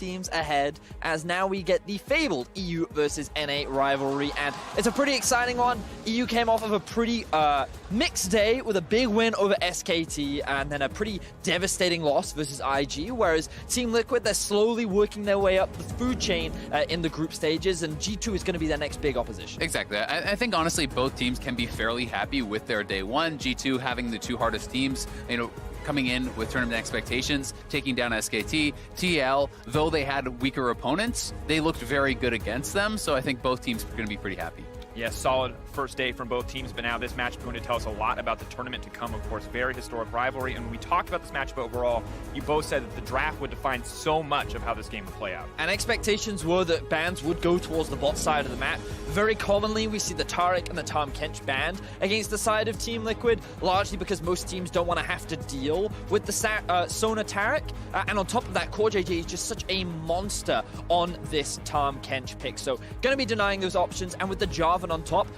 themes ahead, as now we get the fabled EU versus NA rivalry, and it's a pretty exciting one. EU came off of a pretty mixed day with a big win over SKT, and then a pretty devastating loss versus IG, whereas Team Liquid, they're slowly working their way up the food chain in the group stages, and G2 is going to be their next big opposition. Exactly. I think, honestly, both teams can be fairly happy with their day one. G2 having the two hardest teams, coming in with tournament expectations, taking down SKT. TL, though they had weaker opponents, they looked very good against them, so I think both teams are going to be pretty happy. Yeah, solid first day from both teams, but now this match is going to tell us a lot about the tournament to come. Of course, very historic rivalry, and when we talked about this matchup overall, you both said that the draft would define so much of how this game would play out. And expectations were that bans would go towards the bot side of the map. Very commonly, we see the Taric and the Tahm Kench banned against the side of Team Liquid, largely because most teams don't want to have to deal with the Sona Taric. And on top of that, CoreJJ is just such a monster on this Tahm Kench pick. So going to be denying those options, and with the Jarvan on top,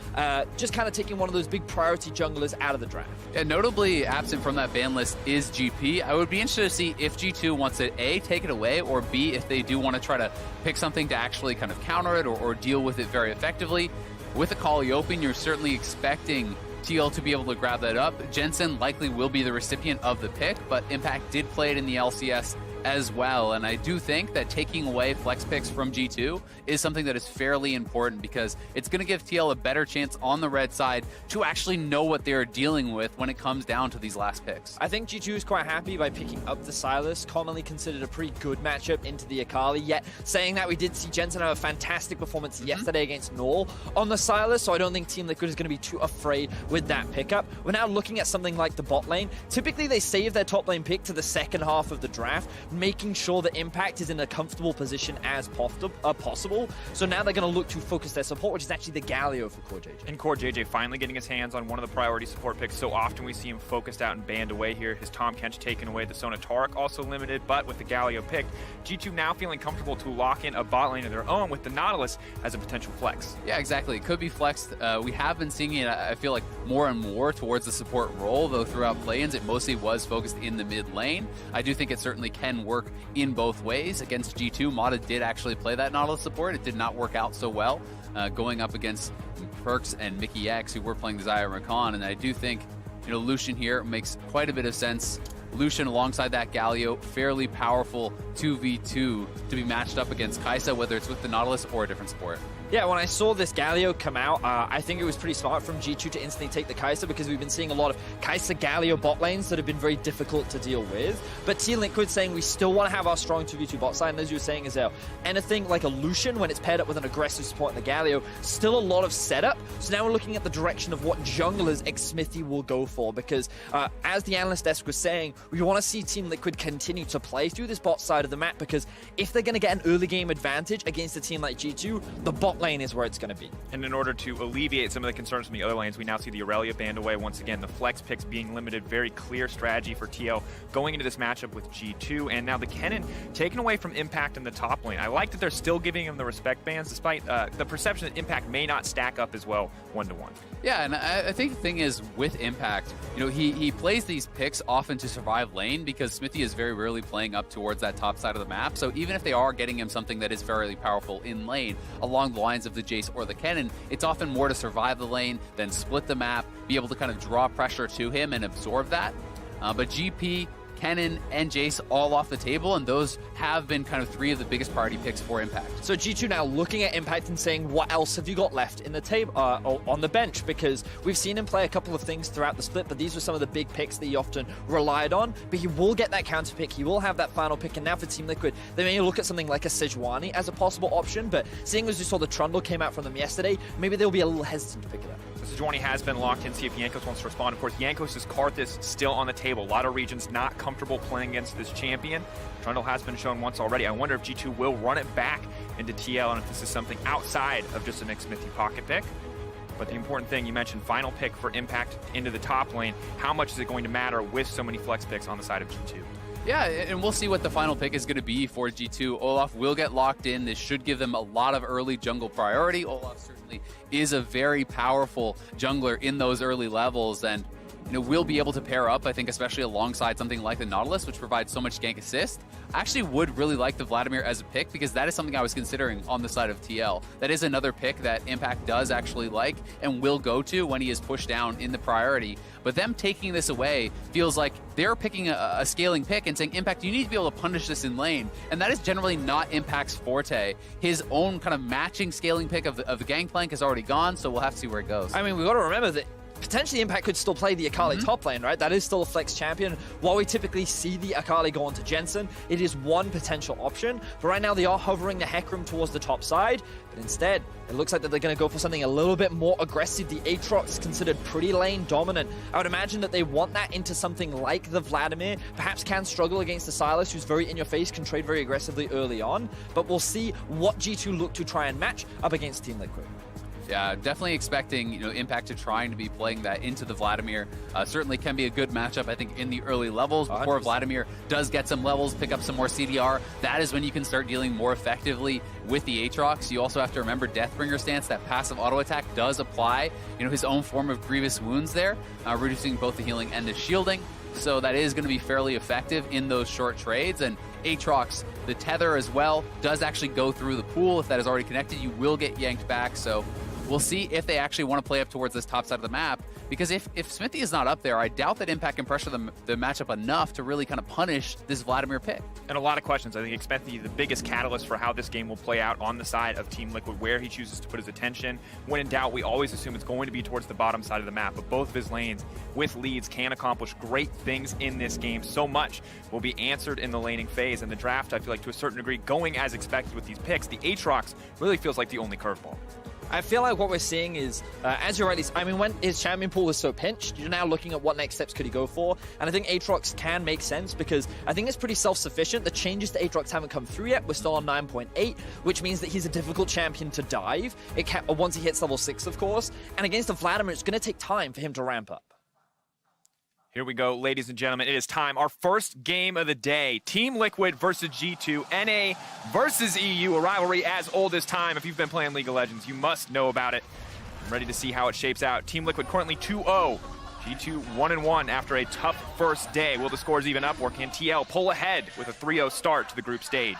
just kind of taking one of those big priority junglers out of the draft. And notably absent from that ban list is GP. I would be interested to see if G2 wants to A, take it away, or B, if they do want to try to pick something to actually kind of counter it or deal with it very effectively. With a Kali open, you're certainly expecting TL to be able to grab that up. Jensen likely will be the recipient of the pick, but Impact did play it in the LCS as well, and I do think that taking away flex picks from G2 is something that is fairly important, because it's going to give TL a better chance on the red side to actually know what they're dealing with when it comes down to these last picks. I think G2 is quite happy by picking up the Sylas, commonly considered a pretty good matchup into the Akali, yet saying that, we did see Jensen have a fantastic performance yesterday against Null on the Sylas, so I don't think Team Liquid is going to be too afraid with that pickup. We're now looking at something like the bot lane. Typically they save their top lane pick to the second half of the draft, making sure that Impact is in a comfortable position as possible. So now they're going to look to focus their support, which is actually the Galio for CoreJJ. And CoreJJ finally getting his hands on one of the priority support picks. So often we see him focused out and banned away here. His Tahm Kench taken away, the Sona Taric also limited, but with the Galio picked, G2 now feeling comfortable to lock in a bot lane of their own with the Nautilus as a potential flex. Yeah, exactly. It could be flexed. We have been seeing it, I feel like, more and more towards the support role, though throughout play-ins it mostly was focused in the mid lane. I do think it certainly can work in both ways. Against G2, Mata did actually play that Nautilus support. It did not work out so well going up against Perks and Mickey X, who were playing the Zyra Rakan, and I do think Lucian here makes quite a bit of sense. Lucian alongside that Galio, fairly powerful 2v2 to be matched up against Kai'Sa, whether it's with the Nautilus or a different support. Yeah, when I saw this Galio come out, I think it was pretty smart from G2 to instantly take the Kai'Sa, because we've been seeing a lot of Kai'Sa Galio bot lanes that have been very difficult to deal with. But Team Liquid saying we still want to have our strong 2v2 bot side, and as you were saying, Azale, anything like a Lucian, when it's paired up with an aggressive support in the Galio, still a lot of setup. So now we're looking at the direction of what junglers Xmithy will go for, because as the analyst desk was saying, we want to see Team Liquid continue to play through this bot side of the map, because if they're going to get an early game advantage against a team like G2, the bot lane is where it's going to be. And in order to alleviate some of the concerns from the other lanes, we now see the Aurelia banned away once again, the flex picks being limited. Very clear strategy for TL going into this matchup with G2, and now the Kennen taken away from Impact in the top lane. I like that they're still giving him the respect bans, despite the perception that Impact may not stack up as well one-to-one. Yeah, and I think the thing is with Impact, he plays these picks often to survive lane, because Smithy is very rarely playing up towards that top side of the map. So even if they are getting him something that is fairly powerful in lane, along the lines of the Jace or the Kennen, it's often more to survive the lane, then split the map, be able to kind of draw pressure to him and absorb that. But GP, Kennen, and Jace all off the table, and those have been kind of three of the biggest priority picks for Impact. So G2 now looking at Impact and saying, what else have you got left in the table on the bench? Because we've seen him play a couple of things throughout the split, but these were some of the big picks that he often relied on. But he will get that counter pick, he will have that final pick, and now for Team Liquid, they may look at something like a Sejuani as a possible option, but seeing as we saw the Trundle came out from them yesterday, maybe they'll be a little hesitant to pick it up. Sejuani has been locked in, see if Jankos wants to respond. Of course, Jankos' Karthus still on the table. A lot of regions not comfortable playing against this champion. Trundle has been shown once already. I wonder if G2 will run it back into TL, and if this is something outside of just an Xmithy pocket pick. But the important thing, you mentioned final pick for Impact into the top lane. How much is it going to matter with so many flex picks on the side of G2? Yeah, and we'll see what the final pick is going to be for G2. Olaf will get locked in. This should give them a lot of early jungle priority. Olaf certainly is a very powerful jungler in those early levels, and will be able to pair up, I think, especially alongside something like the Nautilus, which provides so much gank assist. I actually would really like the Vladimir as a pick because that is something I was considering on the side of TL. That is another pick that Impact does actually like and will go to when he is pushed down in the priority. But them taking this away feels like they're picking a scaling pick and saying, Impact, you need to be able to punish this in lane. And that is generally not Impact's forte. His own kind of matching scaling pick of the Gangplank is already gone, so we'll have to see where it goes. I mean, we've got to remember that potentially Impact could still play the Akali top lane, right? That is still a flex champion. While we typically see the Akali go on to Jensen, it is one potential option. But right now they are hovering the Hecarim towards the top side. But instead, it looks like that they're going to go for something a little bit more aggressive. The Aatrox considered pretty lane dominant. I would imagine that they want that into something like the Vladimir. Perhaps can struggle against the Sylas, who's very in your face, can trade very aggressively early on. But we'll see what G2 look to try and match up against Team Liquid. Yeah, definitely expecting Impact to trying to be playing that into the Vladimir. Certainly can be a good matchup, I think, in the early levels. Before 100%. Vladimir does get some levels, pick up some more CDR, that is when you can start dealing more effectively with the Aatrox. You also have to remember Deathbringer stance, that passive auto attack does apply, his own form of grievous wounds there, reducing both the healing and the shielding. So that is going to be fairly effective in those short trades. And Aatrox, the tether as well, does actually go through the pool. If that is already connected, you will get yanked back. So we'll see if they actually want to play up towards this top side of the map, because if Smithy is not up there, I doubt that Impact can pressure the matchup enough to really kind of punish this Vladimir pick. And a lot of questions. I think Smithy, the biggest catalyst for how this game will play out on the side of Team Liquid, where he chooses to put his attention. When in doubt, we always assume it's going to be towards the bottom side of the map, but both of his lanes with leads can accomplish great things in this game. So much will be answered in the laning phase, and the draft, I feel like to a certain degree, going as expected with these picks. The Aatrox really feels like the only curveball. I feel like what we're seeing is, as you're right, I mean, when his champion pool is so pinched, you're now looking at what next steps could he go for. And I think Aatrox can make sense because I think it's pretty self-sufficient. The changes to Aatrox haven't come through yet. We're still on 9.8, which means that he's a difficult champion to dive. Once he hits level 6, of course. And against the Vladimir, it's going to take time for him to ramp up. Here we go, ladies and gentlemen. It is time. Our first game of the day. Team Liquid versus G2. NA versus EU. A rivalry as old as time. If you've been playing League of Legends, you must know about it. I'm ready to see how it shapes out. Team Liquid currently 2-0. G2 1-1 after a tough first day. Will the scores even up, or can TL pull ahead with a 3-0 start to the group stage?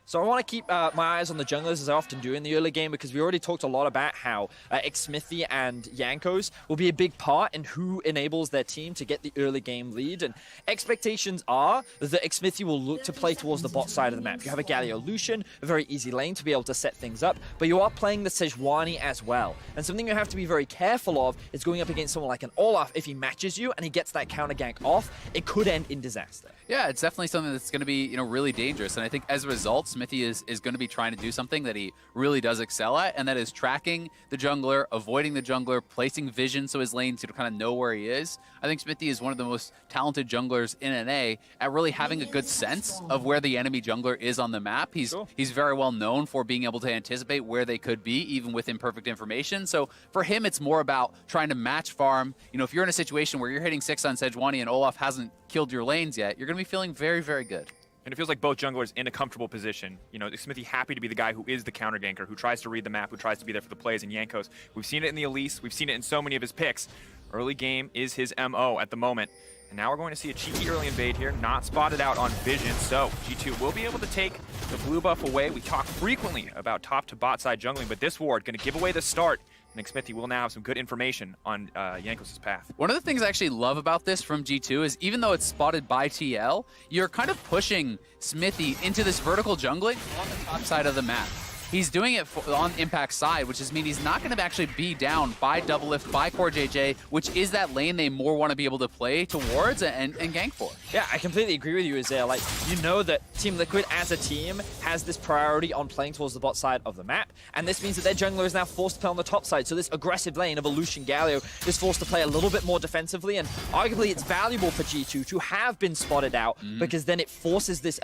So I want to keep my eyes on the junglers, as I often do in the early game, because we already talked a lot about how Xmithy and Jankos will be a big part in who enables their team to get the early game lead. And expectations are that Xmithy will look to play towards the bot side of the map. You have a Galio Lucian, a very easy lane to be able to set things up, but you are playing the Sejuani as well. And something you have to be very careful of is going up against someone like an Olaf. If he matches you and he gets that counter gank off, it could end in disaster. Yeah, it's definitely something that's going to be, really dangerous. And I think as a result, Smithy is going to be trying to do something that he really does excel at, and that is tracking the jungler, avoiding the jungler, placing vision so his lanes kind of know where he is. I think Smithy is one of the most talented junglers in NA at really having a good sense of where the enemy jungler is on the map. He's very well known for being able to anticipate where they could be, even with imperfect information. So for him, it's more about trying to match farm. If you're in a situation where you're hitting 6 on Sejuani and Olaf hasn't killed your lanes yet, you're going to be feeling very, very good. And it feels like both junglers in a comfortable position. Smithy happy to be the guy who is the counter ganker, who tries to read the map, who tries to be there for the plays, and Jankos. We've seen it in the Elise. We've seen it in so many of his picks. Early game is his MO at the moment. And now we're going to see a cheeky early invade here, not spotted out on vision. So G2 will be able to take the blue buff away. We talk frequently about top to bot side jungling, but this ward going to give away the start. And Smithy will now have some good information on Jankos' path. One of the things I actually love about this from G2 is even though it's spotted by TL, you're kind of pushing Smithy into this vertical jungling on the top side of the map. He's doing it on Impact's side, which just means he's not going to actually be down by Doublelift, by Core JJ, which is that lane they more want to be able to play towards and gank for. Yeah, I completely agree with you, Isaiah. That Team Liquid as a team has this priority on playing towards the bot side of the map, and this means that their jungler is now forced to play on the top side. So this aggressive lane of a Lucian Galio is forced to play a little bit more defensively, and arguably it's valuable for G2 to have been spotted out, because then it forces this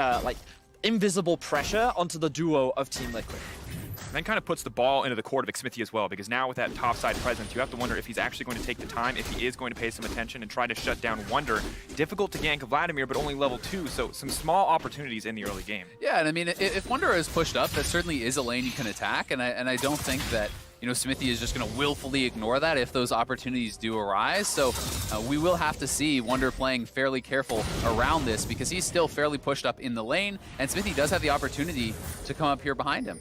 invisible pressure onto the duo of Team Liquid. And then kind of puts the ball into the court of Xmithy as well, because now with that top side presence, you have to wonder if he's actually going to take the time, if he is going to pay some attention and try to shut down Wonder. Difficult to gank Vladimir, but only level 2, so some small opportunities in the early game. Yeah, and I mean, if Wonder is pushed up, that certainly is a lane you can attack, and I don't think that Smithy is just going to willfully ignore that if those opportunities do arise. So we will have to see Wonder playing fairly careful around this because he's still fairly pushed up in the lane, and Smithy does have the opportunity to come up here behind him.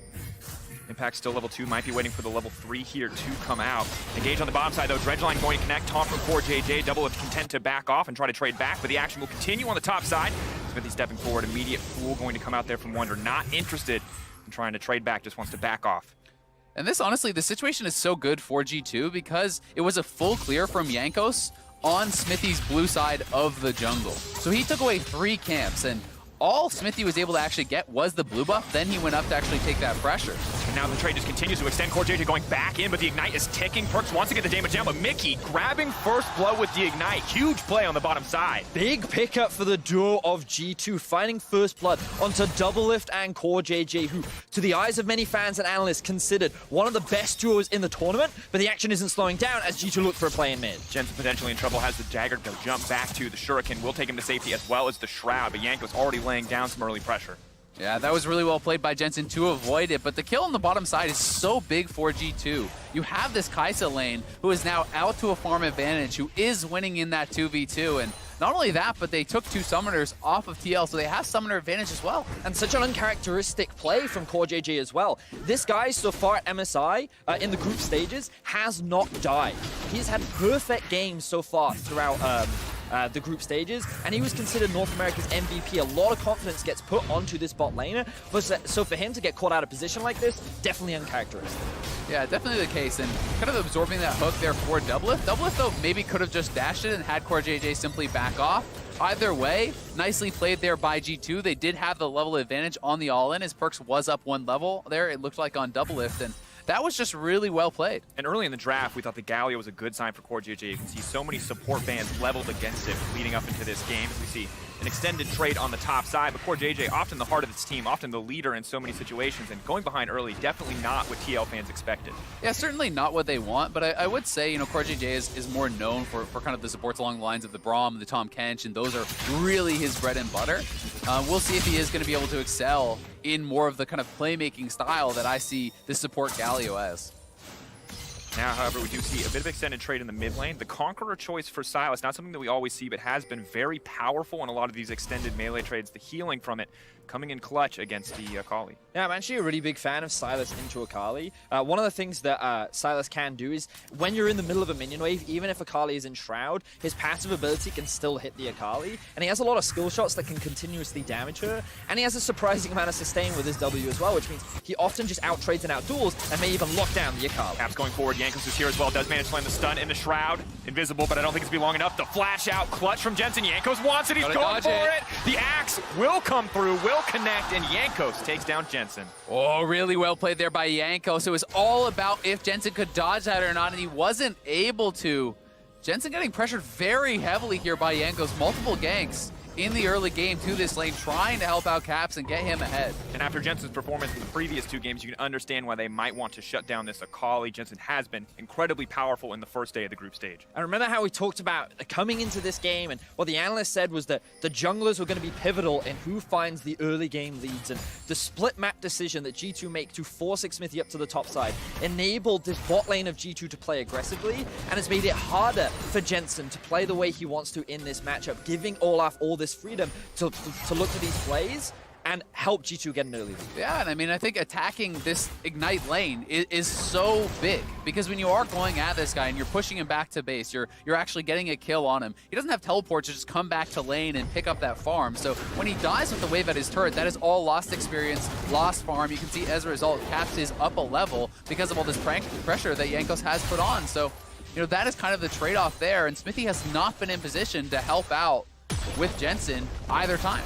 Impact still level 2, might be waiting for the level 3 here to come out. Engage on the bottom side though, Dredgeline going to connect, taunt from CoreJJ, Doublelift content to back off and try to trade back, but the action will continue on the top side. Smithy stepping forward, immediate Fool going to come out there from Wonder, not interested in trying to trade back, just wants to back off. And this, honestly, the situation is so good for G2 because it was a full clear from Jankos on Smithy's blue side of the jungle. So he took away 3 camps, and all Smithy was able to actually get was the blue buff. Then he went up to actually take that pressure. And now the trade just continues to extend. CoreJJ going back in, but the Ignite is ticking. Perkz wants to get the damage down, but Mickey grabbing first blow with the Ignite. Huge play on the bottom side. Big pickup for the duo of G2, finding first blood onto Doublelift and CoreJJ, who, to the eyes of many fans and analysts, considered one of the best duos in the tournament, but the action isn't slowing down as G2 look for a play in mid. Jensen potentially in trouble, has the dagger to jump back to. The Shuriken will take him to safety as well as the Shroud, but Jankos already laying down some early pressure. Yeah, that was really well played by Jensen to avoid it, but the kill on the bottom side is so big for G2. You have this Kai'Sa lane who is now out to a farm advantage, who is winning in that 2v2, and not only that, but they took 2 summoners off of TL, so they have summoner advantage as well. And such an uncharacteristic play from CoreJJ as well. This guy, so far at MSI, in the group stages, has not died. He's had perfect games so far throughout the group stages, and he was considered North America's MVP. A lot of confidence gets put onto this bot laner, so for him to get caught out of position like this, definitely uncharacteristic. Yeah, definitely the case, and kind of absorbing that hook there for Doublelift. Doublelift, though, maybe could have just dashed it and had CoreJJ simply back off. Either way, nicely played there by G2. They did have the level advantage on the all-in, as Perkz was up 1 level there, it looked like on Doublelift, and that was just really well played. And early in the draft, we thought the Galio was a good sign for CoreJJ. You can see so many support bands leveled against it leading up into this game. We see an extended trade on the top side, but CoreJJ often the heart of its team, often the leader in so many situations, and going behind early, definitely not what TL fans expected. Yeah, certainly not what they want, but I would say, CoreJJ is more known for kind of the supports along the lines of the Braum, the Tom Kench, and those are really his bread and butter. We'll see if he is going to be able to excel in more of the kind of playmaking style that I see this support Galio as. Now, however, we do see a bit of extended trade in the mid lane. The Conqueror choice for Sylas, not something that we always see, but has been very powerful in a lot of these extended melee trades. The healing from it coming in clutch against the Akali. Yeah, I'm actually a really big fan of Sylas into Akali. One of the things that Sylas can do is when you're in the middle of a minion wave, even if Akali is in Shroud, his passive ability can still hit the Akali, and he has a lot of skill shots that can continuously damage her, and he has a surprising amount of sustain with his W as well, which means he often just out-trades and out-duels and may even lock down the Akali. Caps going forward, Jankos is here as well, does manage to land the stun in the Shroud. Invisible, but I don't think it's going to be long enough. The flash out, clutch from Jensen. Jankos wants it, he's going for it. The axe will come through, will connect, and Jankos takes down Jensen. Oh, really well played there by Jankos. It was all about if Jensen could dodge that or not, and he wasn't able to. Jensen getting pressured very heavily here by Jankos. Multiple ganks in the early game to this lane, trying to help out Caps and get him ahead. And after Jensen's performance in the previous 2 games, you can understand why they might want to shut down this Akali. Jensen has been incredibly powerful in the first day of the group stage. I remember how we talked about coming into this game, and what the analyst said was that the junglers were going to be pivotal in who finds the early game leads, and the split map decision that G2 make to force Smithy up to the top side enabled this bot lane of G2 to play aggressively, and it's made it harder for Jensen to play the way he wants to in this matchup, giving Olaf all this freedom to look for these plays and help G2 get an early lead. Yeah, and I mean, I think attacking this Ignite lane is so big, because when you are going at this guy and you're pushing him back to base, you're actually getting a kill on him. He doesn't have teleport to just come back to lane and pick up that farm. So when he dies with the wave at his turret, that is all lost experience, lost farm. You can see as a result, Caps is up a level because of all this pressure that Jankos has put on. So, that is kind of the trade-off there, and Smithy has not been in position to help out with Jensen either time.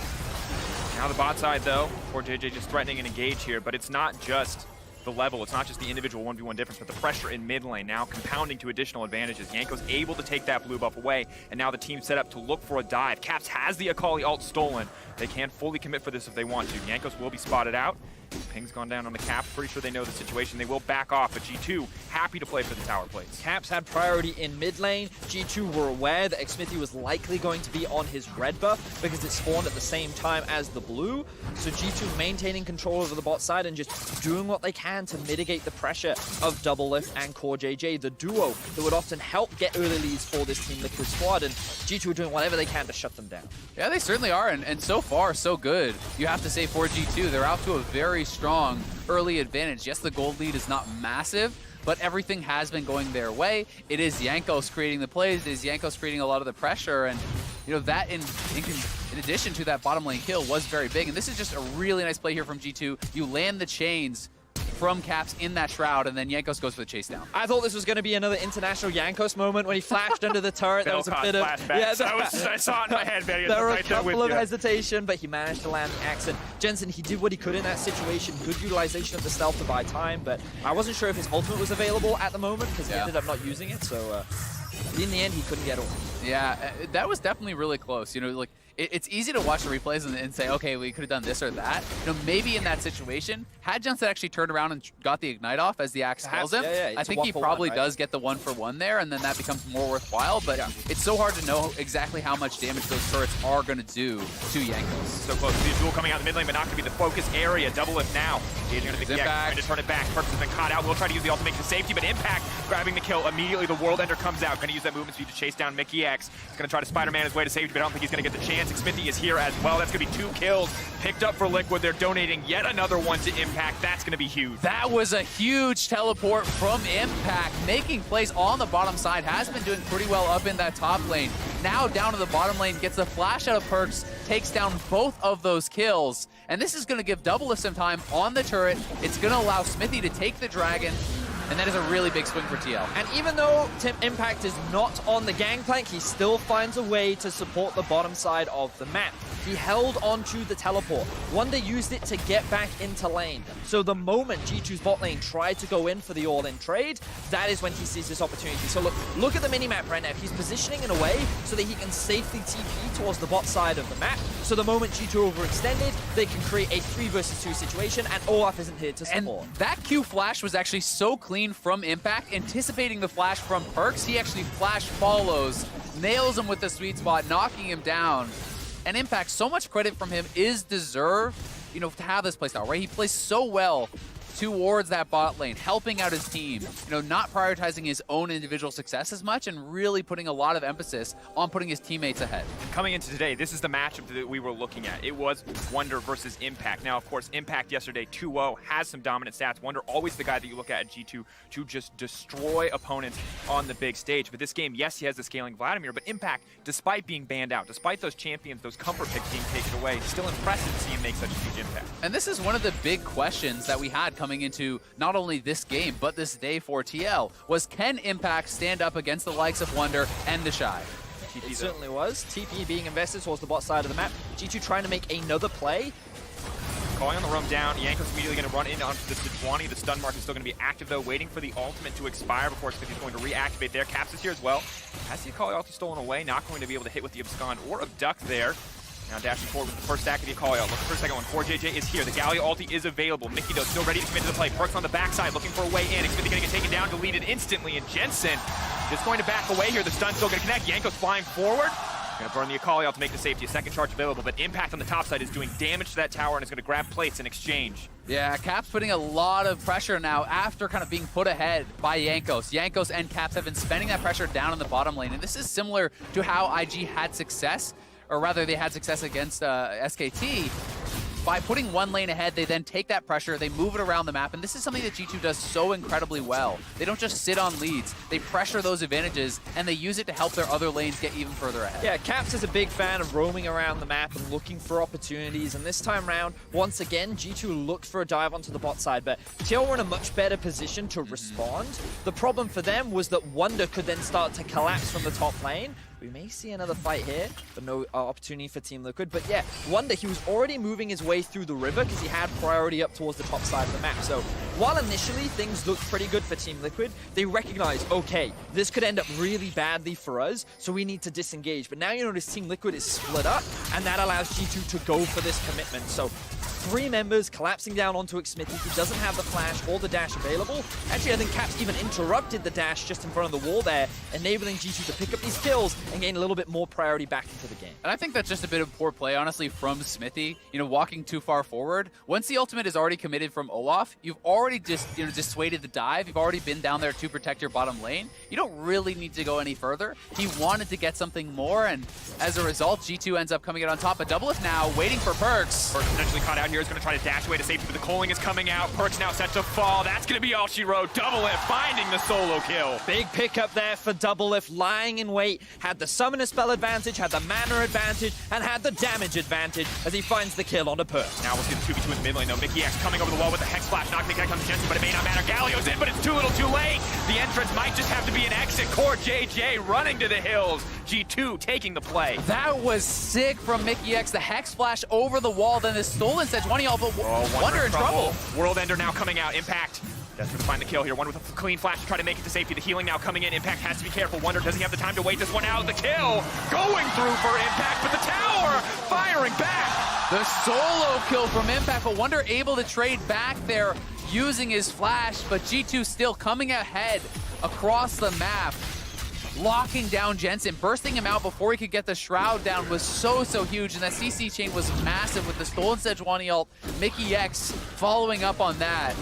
Now the bot side though, CoreJJ just threatening an engage here, but it's not just the level, it's not just the individual 1v1 difference, but the pressure in mid lane now compounding to additional advantages. Jankos able to take that blue buff away, and now the team set up to look for a dive. Caps has the Akali ult stolen. They can fully commit for this if they want to. Jankos will be spotted out. Ping's gone down on the Caps. Pretty sure they know the situation. They will back off, but G2 happy to play for the tower plates. Caps had priority in mid lane. G2 were aware that Xmithy was likely going to be on his red buff because it spawned at the same time as the blue. So G2 maintaining control over the bot side and just doing what they can can to mitigate the pressure of Double Lift and Core JJ, the duo that would often help get early leads for this Team Liquid squad, and G2 are doing whatever they can to shut them down. Yeah, they certainly are, and so far, so good. You have to say for G2, they're out to a very strong early advantage. Yes, the gold lead is not massive, but everything has been going their way. It is Jankos creating the plays, it is Jankos creating a lot of the pressure, and you know that in addition to that bottom lane kill was very big, and this is just a really nice play here from G2. You land the chains from Caps in that shroud, and then Jankos goes for the chase down. I thought this was going to be another international Jankos moment when he flashed under the turret. There was a bit of I saw it in my head, Betty. There were right a couple of hesitation, but he managed to land the accent. Jensen, he did what he could in that situation. Good utilization of the stealth to buy time, but I wasn't sure if his ultimate was available at the moment because he ended up not using it. So in the end, he couldn't get all. Yeah, that was definitely really close. You know, like it's easy to watch the replays and say, okay, we could have done this or that. You know, maybe in that situation, had Jensen actually turned around and got the Ignite off as the Axe kills him, I think he probably does get the 1-for-1 there, and then that becomes more worthwhile. But it's so hard to know exactly how much damage those turrets are going to do to Jankos. So close to the duel coming out in the mid lane, but not going to be the focus area. Double Lift now. Engaging into the trying to turn it back. Purpose has been caught out. We'll try to use the ultimate for safety, but Impact grabbing the kill. Immediately the World Ender comes out. Going to use that movement speed to chase down Mickey X. He's going to try to Spider-Man his way to safety, but I don't think he's going to get the chance. Smithy is here as well. That's going to be 2 kills picked up for Liquid. They're donating yet another one to Impact. That's going to be huge. That was a huge teleport from Impact. Making plays on the bottom side. Has been doing pretty well up in that top lane. Now down to the bottom lane. Gets a flash out of Perks. Takes down both of those kills. And this is going to give Double Lift some time on the turret. It's going to allow Smithy to take the dragon. And that is a really big swing for TL. And even though Impact is not on the gangplank, he still finds a way to support the bottom side of the map. He held onto the teleport. Wonder used it to get back into lane. So the moment G2's bot lane tried to go in for the all-in trade, that is when he sees this opportunity. So look at the minimap right now. He's positioning in a way so that he can safely TP towards the bot side of the map. So the moment G2 overextended, they can create a 3 versus 2 situation, and Olaf isn't here to support. And that Q flash was actually so clean from Impact, anticipating the flash from Perks. He actually flash follows, nails him with the sweet spot, knocking him down. And Impact, so much credit from him is deserved, you know, to have this playstyle, right? He plays so well towards that bot lane, helping out his team, you know, not prioritizing his own individual success as much and really putting a lot of emphasis on putting his teammates ahead. Coming into today, this is the matchup that we were looking at. It was Wonder versus Impact. Now, of course, Impact yesterday 2-0 has some dominant stats. Wonder always the guy that you look at G2 to just destroy opponents on the big stage. But this game, yes, he has the scaling Vladimir, but Impact, despite being banned out, despite those champions, those comfort picks being taken away, still impressive to see him make such a huge impact. And this is one of the big questions that we had coming into not only this game, but this day for TL, was can Impact stand up against the likes of Wonder and the Shy? It certainly was. TP being invested towards the bot side of the map. G2 trying to make another play. Calling on the roam down. Jankos immediately going to run in onto the Sejuani. The stun mark is still going to be active, though, waiting for the ultimate to expire before he's going to reactivate there. Caps is here as well. Has the Akali ulti stolen away. Not going to be able to hit with the abscond or abduct there. Now dashing forward with the first stack of the Akali ult. Looking for a second one. 4JJ is here. The Galio ulti is available. Mickey, though, still ready to commit to the play. Perks on the backside, looking for a way in. Xfinity going to get taken down, deleted instantly. And Jensen just going to back away here. The stun's still going to connect. Jankos flying forward. Going to burn the Akali ult to make the safety. A second charge available, but Impact on the top side is doing damage to that tower and is going to grab plates in exchange. Yeah, Caps putting a lot of pressure now after kind of being put ahead by Jankos. Jankos and Caps have been spending that pressure down in the bottom lane, and this is similar to how IG had success, or rather they had success against SKT. By putting one lane ahead, they then take that pressure, they move it around the map, and this is something that G2 does so incredibly well. They don't just sit on leads, they pressure those advantages, and they use it to help their other lanes get even further ahead. Yeah, Caps is a big fan of roaming around the map and looking for opportunities, and this time round, once again, G2 looked for a dive onto the bot side, but TL were in a much better position to respond. The problem for them was that Wonder could then start to collapse from the top lane. We may see another fight here, but no opportunity for Team Liquid. But yeah, Wonder, he was already moving his way through the river because he had priority up towards the top side of the map. So while initially things looked pretty good for Team Liquid, they recognized, okay, this could end up really badly for us, so we need to disengage. But now you notice Team Liquid is split up, and that allows G2 to go for this commitment. So 3 members collapsing down onto Xmithy. He doesn't have the flash or the dash available. Actually, I think Caps even interrupted the dash just in front of the wall there, enabling G2 to pick up these kills and gain a little bit more priority back into the game. And I think that's just a bit of poor play, honestly, from Smithy. You know, walking too far forward. Once the ultimate is already committed from Olaf, you've already just, dissuaded the dive. You've already been down there to protect your bottom lane. You don't really need to go any further. He wanted to get something more, and as a result, G2 ends up coming out on top. A Doublelift now, waiting for Perks. Perks potentially caught out here, is going to try to dash away to safety, but the Coaling is coming out. Perks now set to fall. That's going to be all she wrote. Doublelift finding the solo kill. Big pickup there for Doublelift, lying in wait, had the summoner spell advantage, had the mana advantage, and had the damage advantage as he finds the kill onto Perks. Now we'll see the 2v2 in the mid lane, though. Mickey X coming over the wall with the Hex Flash, not going to connect on Jensen, but it may not matter. Galio's in, but it's too little too late. The entrance might just have to be an exit. Core JJ running to the hills. G2 taking the play. That was sick from Mickey X. The Hex Flash over the wall, then the stolen Sejuani, but Wonder in trouble. World Ender now coming out. Impact desperate to find the kill here. Wonder with a clean flash to try to make it to safety. The healing now coming in. Impact has to be careful. Wonder, does he have the time to wait this one out? The kill going through for Impact, but the tower firing back. The solo kill from Impact, but Wonder able to trade back there using his flash, but G2 still coming ahead across the map. Locking down Jensen, bursting him out before he could get the Shroud down was so huge, and that CC chain was massive with the stolen Sejuani ult. Mickey X following up on that.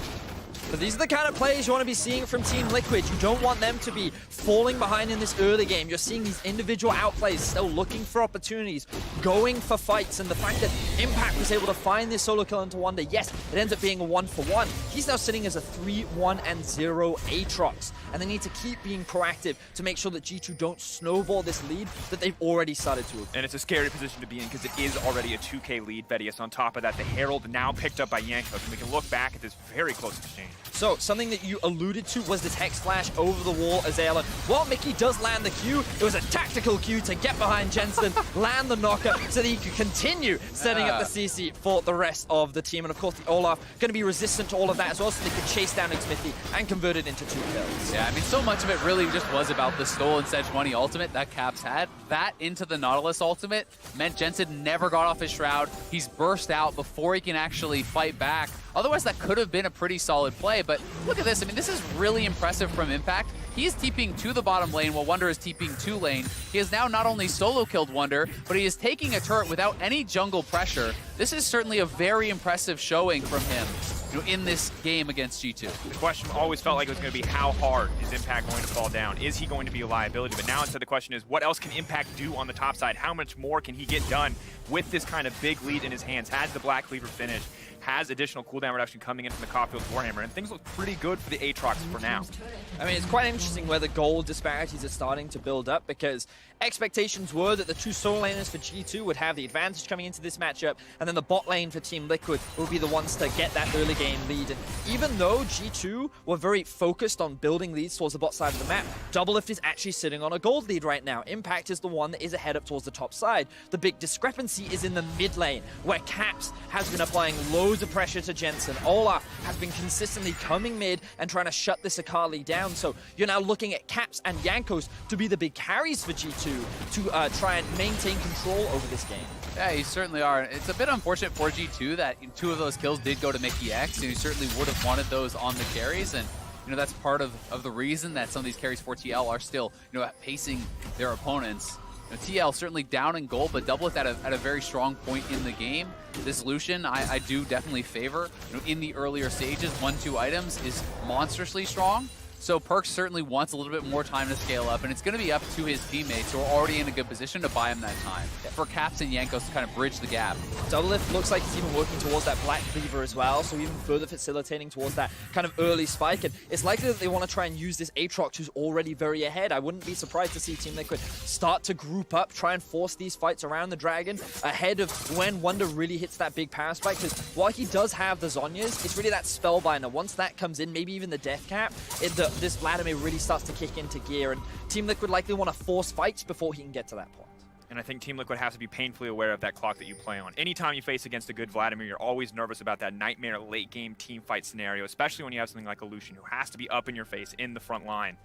But these are the kind of plays you want to be seeing from Team Liquid. You don't want them to be falling behind in this early game. You're seeing these individual outplays, still looking for opportunities, going for fights, and the fact that Impact was able to find this solo kill into Wonder, yes, it ends up being a 1-for-1. He's now sitting as a 3-1-0 Aatrox, and they need to keep being proactive to make sure that G2 don't snowball this lead that they've already started to. And it's a scary position to be in because it is already a 2K lead. Vedius on top of that, the Herald now picked up by Yankos, and we can look back at this very close exchange. So, something that you alluded to was this Hex Flash over the wall as Alan. While Mickey does land the Q, it was a tactical Q to get behind Jensen, land the knocker, so that he could continue setting up the CC for the rest of the team. And of course, the Olaf going to be resistant to all of that as well, so they could chase down Xmithy and convert it into 2 kills. Yeah, I mean, so much of it really just was about the stolen Sejuani ultimate that Caps had. That into the Nautilus ultimate meant Jensen never got off his Shroud. He's burst out before he can actually fight back. Otherwise, that could have been a pretty solid play, but look at this. I mean, this is really impressive from Impact. He is TPing to the bottom lane while Wonder is TPing to lane. He has now not only solo killed Wonder, but he is taking a turret without any jungle pressure. This is certainly a very impressive showing from him, in this game against G2. The question always felt like it was going to be how hard is Impact going to fall down? Is he going to be a liability? But now instead the question is, what else can Impact do on the top side? How much more can he get done with this kind of big lead in his hands? Has the Black Cleaver finish, has additional cooldown reduction coming in from the Caulfield's Warhammer, and things look pretty good for the Aatrox for now. I mean, it's quite interesting where the goal disparities are starting to build up, because expectations were that the 2 solo laners for G2 would have the advantage coming into this matchup, and then the bot lane for Team Liquid would be the ones to get that early game lead. And even though G2 were very focused on building leads towards the bot side of the map, Doublelift is actually sitting on a gold lead right now. Impact is the one that is ahead up towards the top side. The big discrepancy is in the mid lane, where Caps has been applying loads of pressure to Jensen. Olaf has been consistently coming mid and trying to shut this Akali down. So you're now looking at Caps and Yankos to be the big carries for G2 to try and maintain control over this game. Yeah, you certainly are. It's a bit unfortunate for G2 that 2 of those kills did go to Mickey X, and you certainly would have wanted those on the carries, and that's part of the reason that some of these carries for TL are still pacing their opponents. TL certainly down in gold, but Doublelift at a very strong point in the game. This Lucian, I do definitely favor. In the earlier stages, 1-2 items is monstrously strong. So Perks certainly wants a little bit more time to scale up, and it's going to be up to his teammates who are already in a good position to buy him that time. For Caps and Yankos to kind of bridge the gap. Doublelift looks like he's even working towards that Black Cleaver as well, so even further facilitating towards that kind of early spike. And it's likely that they want to try and use this Aatrox, who's already very ahead. I wouldn't be surprised to see Team Liquid start to group up, try and force these fights around the Dragon ahead of when Wonder really hits that big power spike, because while he does have the Zhonya's, it's really that Spellbinder. Once that comes in, maybe even the Death Cap, this Vladimir really starts to kick into gear, and Team Liquid likely want to force fights before he can get to that point. And I think Team Liquid has to be painfully aware of that clock that you play on. Anytime you face against a good Vladimir, you're always nervous about that nightmare late game team fight scenario, especially when you have something like a Lucian who has to be up in your face in the front line.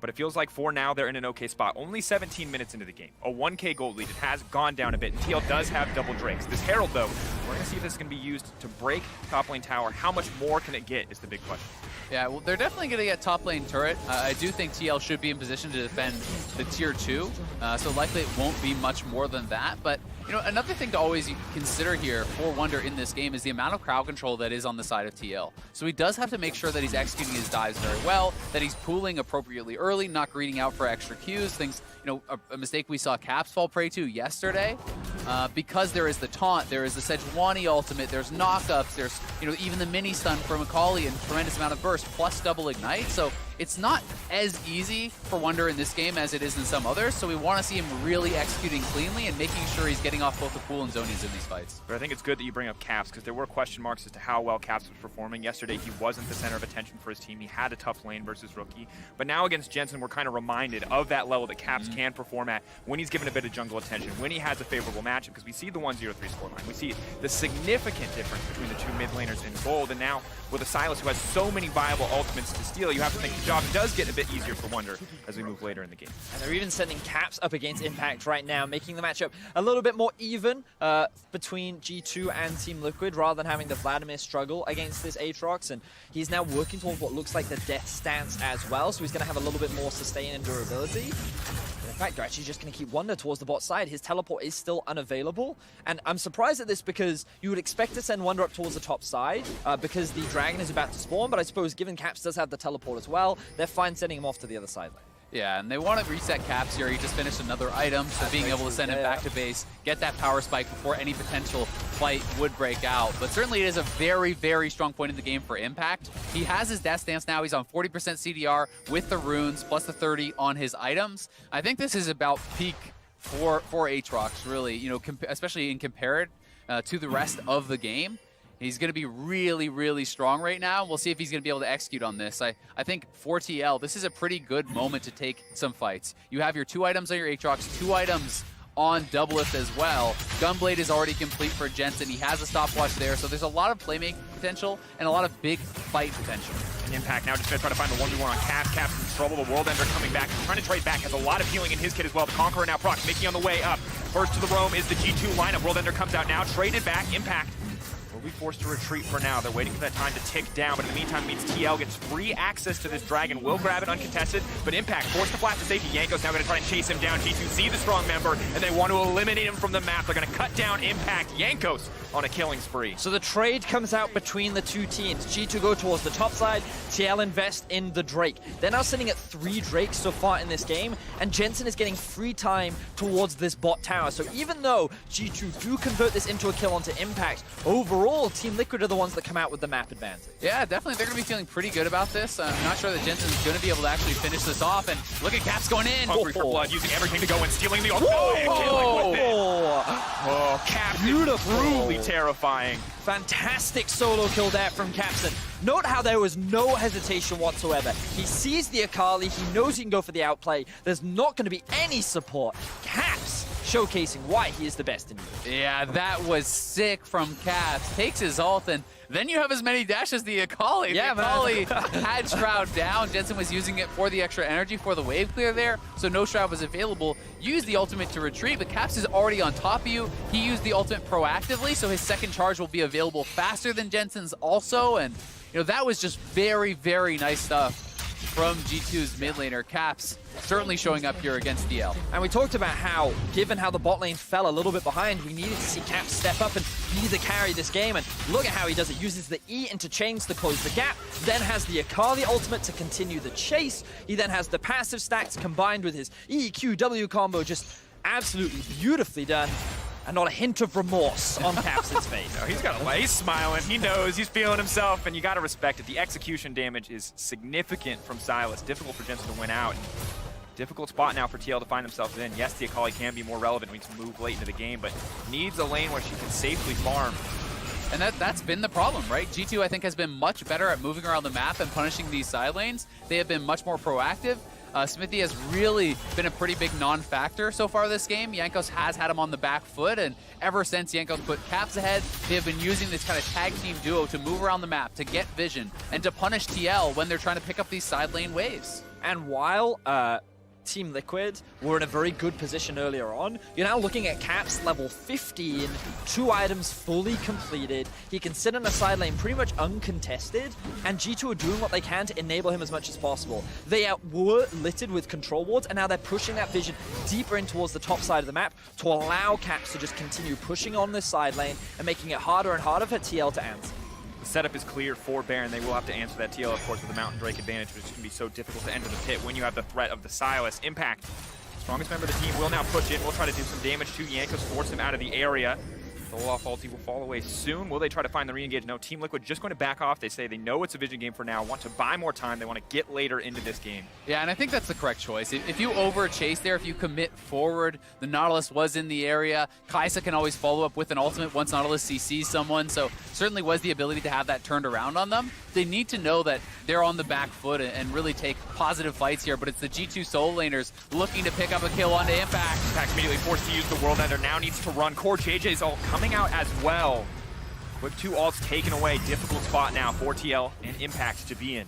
But it feels like for now they're in an okay spot. Only 17 minutes into the game. A 1K gold lead. It has gone down a bit, and TL does have double Drakes. This Herald, though, We're going to see if this is going to be used to break top lane tower. How much more can it get is the big question. Yeah, well, they're definitely going to get top lane turret. I do think TL should be in position to defend the tier 2, so likely it won't be much more than that. But, you know, another thing to always consider here for Wunder in this game is the amount of crowd control that is on the side of TL. So he does have to make sure that he's executing his dives very well, that he's pooling appropriately early, not greeting out for extra Qs, things, you know, a mistake we saw Caps fall prey to yesterday. Because there is the taunt, there is the Sejuani ultimate, there's knockups, there's, you know, even the mini stun for Macaulay and tremendous amount of burst plus double ignite. So it's not as easy for Wunder in this game as it is in some others. So we want to see him really executing cleanly and making sure he's getting off both the pool and zonies in these fights. But I think it's good that you bring up Caps because there were question marks as to how well Caps was performing. Yesterday, he wasn't the center of attention for his team. He had a tough lane versus Rookie. But now against Jensen, we're kind of reminded of that level that Caps can perform at when he's given a bit of jungle attention, when he has a favorable matchup, because we see the 1-0-3 scoreline. We see the significant difference between the two mid laners in gold, and now with a Sylas who has so many viable ultimates to steal, you have to think the job does get a bit easier for Wunder as we move later in the game. And they're even sending Caps up against Impact right now, making the matchup a little bit more even between G2 and Team Liquid, rather than having the Vladimir struggle against this Aatrox. And he's now working towards what looks like the death stance as well, so he's going to have a little bit more sustain and durability. In fact, they're actually just going to keep Wunder towards the bot side. His teleport is still unavailable, and I'm surprised at this because you would expect to send Wunder up towards the top side because the dragon is about to spawn, but I suppose given Caps does have the teleport as well, they're fine sending him off to the other side lane. Yeah, and they want to reset Caps here. He just finished another item, so being able to send him back to base, get that power spike before any potential fight would break out. But certainly it is a very, very strong point in the game for Impact. He has his death stance now. He's on 40% CDR with the runes, plus the 30 on his items. I think this is about peak for Aatrox, really, you know, especially in compared to the rest of the game. He's going to be really, really strong right now. We'll see if he's going to be able to execute on this. I think for TL, this is a pretty good moment to take some fights. You have your 2 items on your Aatrox, 2 items on Doublelift as well. Gunblade is already complete for Jensen. He has a stopwatch there, so there's a lot of playmaking potential and a lot of big fight potential. Impact now just going to try to find the 1v1 on Caps. Caps in trouble. The World Ender coming back. He's trying to trade back. Has a lot of healing in his kit as well. The Conqueror now proc, making on the way up. First to the roam is the G2 lineup. World Ender comes out now. Traded back. Impact will be forced to retreat for now. They're waiting for that time to tick down, but in the meantime, it means TL gets free access to this dragon. Will grab it uncontested, but Impact forced to flash to safety. Yanko's now going to try and chase him down. G2 see the strong member, and they want to eliminate him from the map. They're going to cut down Impact. Yankos on a killing spree. So the trade comes out between the two teams. G2 go towards the top side, TL invest in the Drake. They're now sitting at 3 Drakes so far in this game, and Jensen is getting free time towards this bot tower. So even though G2 do convert this into a kill onto Impact, overall, Team Liquid are the ones that come out with the map advantage. Yeah, definitely. They're going to be feeling pretty good about this. I'm not sure that Jensen's going to be able to actually finish this off, and look at Caps going in. Hungry for blood, using everything to go and stealing the Caps is truly terrifying. Fantastic solo kill there from Capson. Note how there was no hesitation whatsoever. He sees the Akali, he knows he can go for the outplay. There's not going to be any support. Caps showcasing why he is the best in the game. Yeah, that was sick from Caps. Takes his ult, and then you have as many dashes as the Akali. Yeah, the Akali had Shroud down. Jensen was using it for the extra energy for the wave clear there, so no Shroud was available. Used the ultimate to retreat, but Caps is already on top of you. He used the ultimate proactively, so his second charge will be available faster than Jensen's also, and you know, that was just very, very nice stuff from G2's mid laner. Caps certainly showing up here against DL. And we talked about how, given how the bot lane fell a little bit behind, we needed to see Caps step up and be the carry this game. And look at how he does it. Uses the E into chains to close the gap, then has the Akali ultimate to continue the chase. He then has the passive stacks combined with his EQW combo, just absolutely beautifully done. And not a hint of remorse on Capson's face. No, he's got a he's smiling. He knows he's feeling himself, and you got to respect it. The execution damage is significant from Sylas. Difficult for Jensen to win out. Difficult spot now for TL to find themselves in. Yes, the Akali can be more relevant when you move late into the game, but needs a lane where she can safely farm. And that's been the problem, right? G2, I think, has been much better at moving around the map and punishing these side lanes. They have been much more proactive. Smithy has really been a pretty big non-factor so far this game. Yankos has had him on the back foot, and ever since Yankos put Caps ahead, they have been using this kind of tag team duo to move around the map, to get vision, and to punish TL when they're trying to pick up these side lane waves. And while Team Liquid were in a very good position earlier on. You're now looking at Caps level 15, 2 items fully completed. He can sit in a side lane pretty much uncontested, and G2 are doing what they can to enable him as much as possible. They were littered with control wards, and now they're pushing that vision deeper in towards the top side of the map to allow Caps to just continue pushing on this side lane and making it harder and harder for TL to answer. The setup is clear for Baron. They will have to answer that TL, of course, with the Mountain Drake advantage, which is going to be so difficult to enter the pit when you have the threat of the Silas. Impact, strongest member of the team, will now push in. We'll try to do some damage to Jankos, force him out of the area. The Olaf ulti will fall away soon. Will they try to find the re-engage? No, Team Liquid just going to back off. They say they know it's a vision game for now, want to buy more time. They want to get later into this game. Yeah, and I think that's the correct choice. If you over-chase there, if you commit forward, the Nautilus was in the area. Kaisa can always follow up with an ultimate once Nautilus CCs someone, so certainly was the ability to have that turned around on them. They need to know that they're on the back foot and really take positive fights here, but it's the G2 solo laners looking to pick up a kill onto Impact. Impact immediately forced to use the World Ender, now needs to run. Core JJ's ult coming out as well. Quick 2 ults taken away. Difficult spot now for TL and Impact to be in.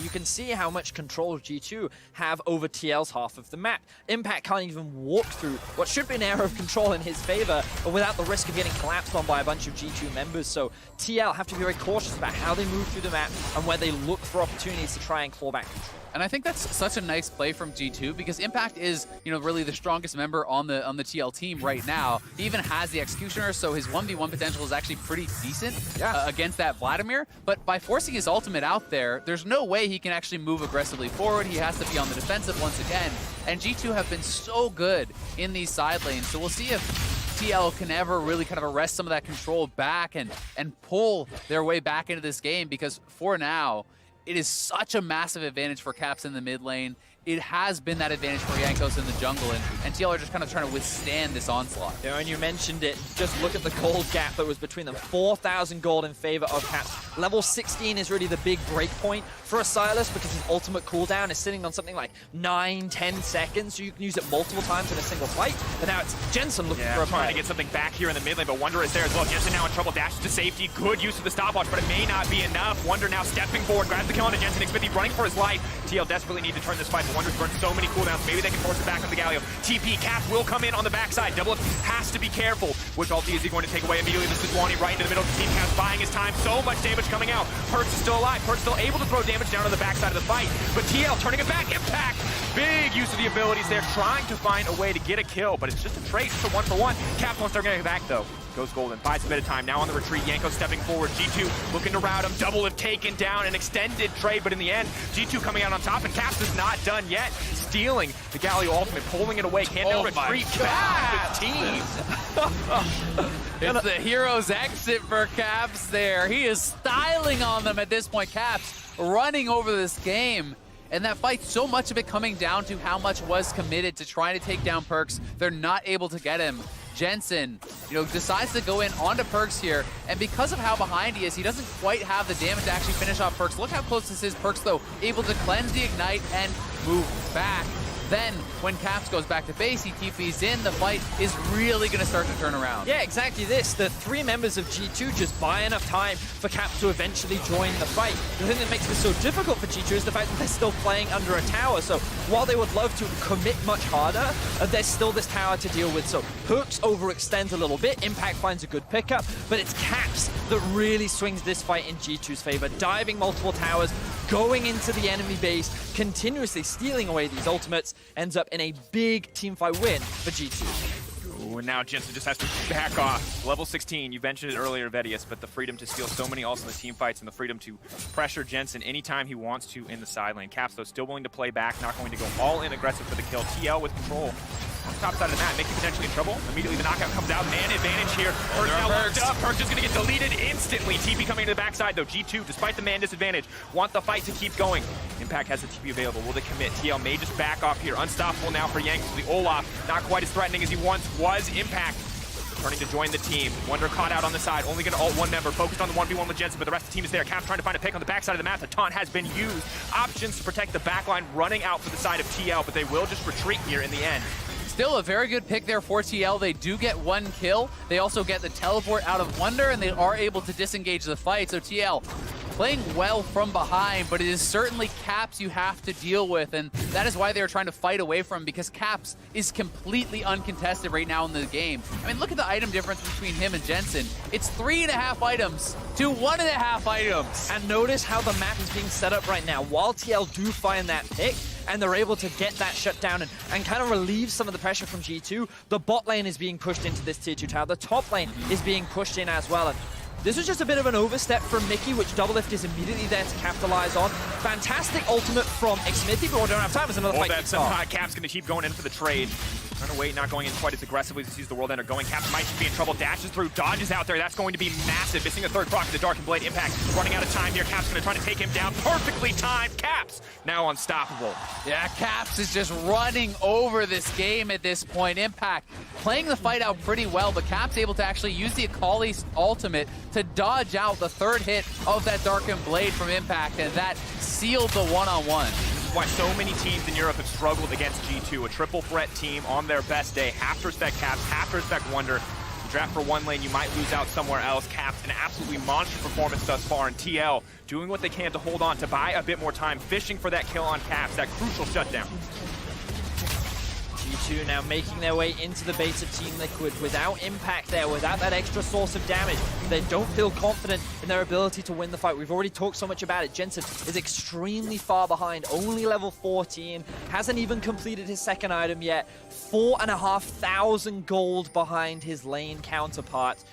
You can see how much control G2 have over TL's half of the map. Impact can't even walk through what should be an area of control in his favor, but without the risk of getting collapsed on by a bunch of G2 members. So TL have to be very cautious about how they move through the map and where they look for opportunities to try and claw back control. And I think that's such a nice play from G2 because Impact is, really the strongest member on the TL team right now. He even has the Executioner, so his 1v1 potential is actually pretty decent against that Vladimir. But by forcing his ultimate out there, there's no way he can actually move aggressively forward. He has to be on the defensive once again. And G2 have been so good in these side lanes, so we'll see if TL can ever really kind of arrest some of that control back and pull their way back into this game, because for now, it is such a massive advantage for Caps in the mid lane. It has been that advantage for Jankos in the jungle, and TL are just kind of trying to withstand this onslaught. Yeah, and you mentioned it, just look at the gold gap that was between them. 4,000 gold in favor of Caps. Level 16 is really the big break point for a Silas because his ultimate cooldown is sitting on something like 9-10 seconds, so you can use it multiple times in a single fight. But now it's Jensen looking for a trying play. to get something back here in the mid lane, but Wonder is there as well. Jensen now in trouble, dashes to safety. Good use of the stopwatch, but it may not be enough. Wonder now stepping forward, grabs the kill on the Jensen. Xmithie running for his life. TL desperately need to turn this fight, but Wonder's burned so many cooldowns. Maybe they can force it back on the Galio. TP, Cap will come in on the backside. Double has to be careful. Which ulti is he going to take away immediately? This is Wani right into the middle of the team. Cap's buying his time. So much damage coming out. Perks is still alive. Perks still able to throw damage down on the backside of the fight. But TL turning it back. Impact. Big use of the abilities there. Trying to find a way to get a kill, but it's just a trade. Just a 1-for-1. Cap wants to get it back though. Goes golden, buys a bit of time. Now on the retreat, Yanko stepping forward. G2 looking to route him. Double have taken down an extended trade, but in the end, G2 coming out on top, and Caps is not done yet. Stealing the Galio ultimate, pulling it away. Can't now retreat back to the team. It's the hero's exit for Caps there. He is styling on them at this point. Caps running over this game. And that fight, so much of it coming down to how much was committed to trying to take down Perks. They're not able to get him. Jensen, decides to go in onto Perks here, and because of how behind he is, he doesn't quite have the damage to actually finish off Perks. Look how close this is. Perks, though, able to cleanse the Ignite and move back. Then, when Caps goes back to base, he TPs in, the fight is really going to start to turn around. Yeah, exactly this. The 3 members of G2 just buy enough time for Caps to eventually join the fight. The thing that makes this so difficult for G2 is the fact that they're still playing under a tower. So while they would love to commit much harder, there's still this tower to deal with. So Hooks overextends a little bit. Impact finds a good pickup, but it's Caps that really swings this fight in G2's favor. Diving multiple towers, going into the enemy base, continuously stealing away these ultimates, ends up in a big teamfight win for G2. Ooh, and now Jensen just has to back off. Level 16, you mentioned it earlier, Vedius, but the freedom to steal so many ults in the team fights and the freedom to pressure Jensen anytime he wants to in the side lane. Caps, though, still willing to play back, not going to go all in aggressive for the kill. TL with control on the top side of the map, making potentially in trouble. Immediately the knockout comes out. Man advantage here. Perks now locked up. Perks is going to get deleted instantly. TP coming to the backside, though. G2, despite the man disadvantage, want the fight to keep going. Impact has the TP available. Will they commit? TL may just back off here. Unstoppable now for Yanks. The Olaf, not quite as threatening as he once was. Impact turning to join the team. Wonder caught out on the side. Only going to ult one member. Focused on the 1v1 with Jensen, but the rest of the team is there. Caps trying to find a pick on the backside of the map. The taunt has been used. Options to protect the backline running out for the side of TL, but they will just retreat here in the end. Still a very good pick there for TL. They do get 1 kill. They also get the teleport out of Wonder, and they are able to disengage the fight. So TL playing well from behind, but it is certainly Caps you have to deal with, and that is why they're trying to fight away from him, because Caps is completely uncontested right now in the game. I mean, look at the item difference between him and Jensen. It's 3.5 items to 1.5 items. And notice how the map is being set up right now. While TL do find that pick, and they're able to get that shut down and kind of relieve some of the pressure from G2, the bot lane is being pushed into this tier 2 tower. The top lane is being pushed in as well. And this was just a bit of an overstep from Mickey, which Doublelift is immediately there to capitalize on. Fantastic ultimate from Xmithy, but we don't have time. There's another fight. That's Cap's going to keep going in for the trade. Trying to wait, not going in quite as aggressively as he sees the World Ender going. Caps might be in trouble, dashes through, dodges out there. That's going to be massive. Missing a third proc to the Dark and Blade Impact. Running out of time here. Caps going to try to take him down. Perfectly timed. Caps now unstoppable. Yeah, Caps is just running over this game at this point. Impact playing the fight out pretty well, but Caps able to actually use the Akali's ultimate to dodge out the third hit of that Darkened Blade from Impact, and that sealed the one-on-one. Why so many teams in Europe have struggled against G2, a triple threat team on their best day. Have to respect Caps, have to respect Wonder. You draft for one lane, you might lose out somewhere else. Caps, an absolutely monster performance thus far, and TL doing what they can to hold on, to buy a bit more time, fishing for that kill on Caps, that crucial shutdown. G2 now making their way into the base of Team Liquid without Impact there, without that extra source of damage. They don't feel confident in their ability to win the fight. We've already talked so much about it. Jensen is extremely far behind, only level 14, hasn't even completed his second item yet. 4,500 gold behind his lane counterpart.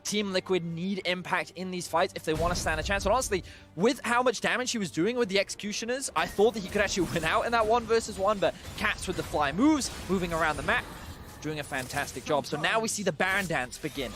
Team Liquid need Impact in these fights if they want to stand a chance. And honestly, with how much damage he was doing with the Executioners, I thought that he could actually win out in that 1 versus 1, but Caps with the fly moves, moving around the map, doing a fantastic job. So now we see the Baron dance begin.